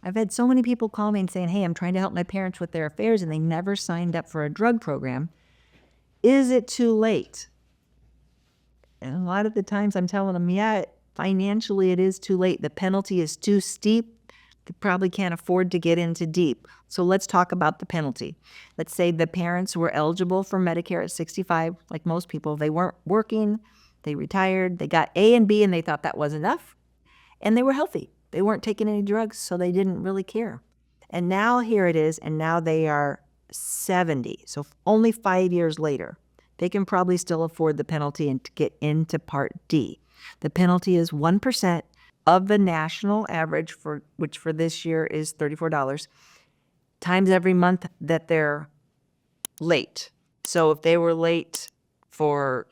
I've had so many people call me and saying, hey, I'm trying to help my parents with their affairs and they never signed up for a drug program. Is it too late? And a lot of the times I'm telling them, yeah, financially it is too late. The penalty is too steep. They probably can't afford to get into deep. So let's talk about the penalty. Let's say the parents were eligible for Medicare at 65, like most people. They weren't working, they retired, they got A and B and they thought that was enough. And they were healthy. They weren't taking any drugs, so they didn't really care. And now here it is, and now they are 70. So only 5 years later, they can probably still afford the penalty and to get into Part D. The penalty is 1% of the national average, which for this year is $34, times every month that they're late. So if they were late for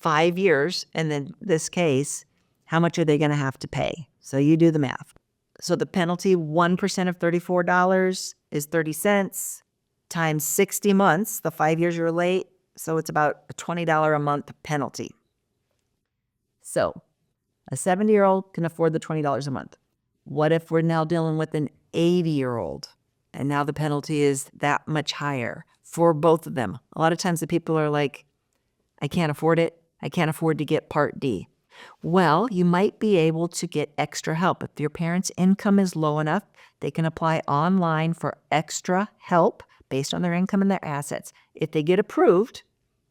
5 years, and in this case, how much are they going to have to pay? So you do the math. So the penalty, 1% of $34 is 30 cents times 60 months, the 5 years you're late. So it's about a $20 a month penalty. So a 70-year-old can afford the $20 a month. What if we're now dealing with an 80-year-old and now the penalty is that much higher for both of them? A lot of times the people are like, I can't afford it. I can't afford to get Part D. Well, you might be able to get extra help. If your parents' income is low enough, they can apply online for extra help based on their income and their assets. If they get approved,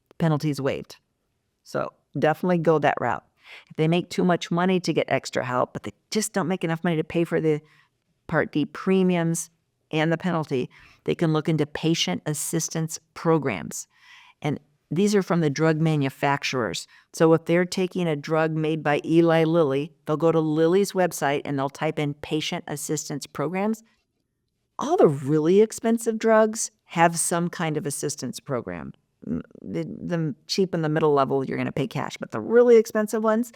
the penalty is waived. So definitely go that route. If they make too much money to get extra help, but they just don't make enough money to pay for the Part D premiums and the penalty, they can look into patient assistance programs. And these are from the drug manufacturers. So if they're taking a drug made by Eli Lilly, they'll go to Lilly's website and they'll type in patient assistance programs. All the really expensive drugs have some kind of assistance program. The cheap and the middle level, you're going to pay cash. But the really expensive ones,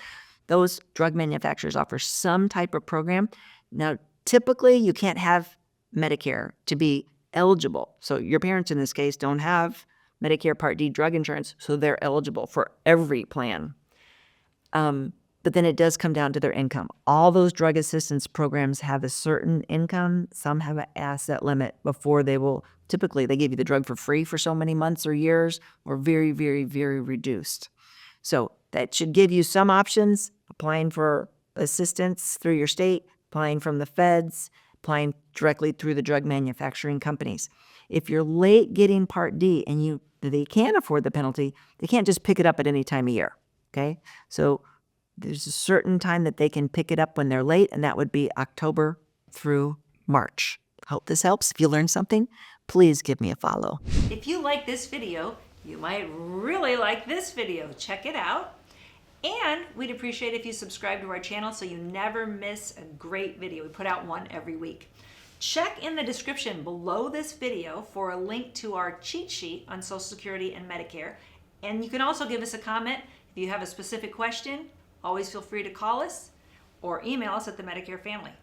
those drug manufacturers offer some type of program. Now, typically, you can't have Medicare to be eligible. So your parents, in this case, don't have Medicare Part D drug insurance, so they're eligible for every plan. But then it does come down to their income. All those drug assistance programs have a certain income. Some have an asset limit before they will, typically they give you the drug for free for so many months or years, or very, very, very reduced. So that should give you some options: applying for assistance through your state, applying from the feds, applying directly through the drug manufacturing companies. If you're late getting Part D and they can't afford the penalty, they can't just pick it up at any time of year, okay? So there's a certain time that they can pick it up when they're late, and that would be October through March. Hope this helps. If you learned something, please give me a follow. If you like this video, you might really like this video. Check it out. And we'd appreciate if you subscribe to our channel so you never miss a great video. We put out one every week. Check in the description below this video for a link to our cheat sheet on Social Security and Medicare. And you can also give us a comment if you have a specific question. Always feel free to call us or email us at the Medicare Family.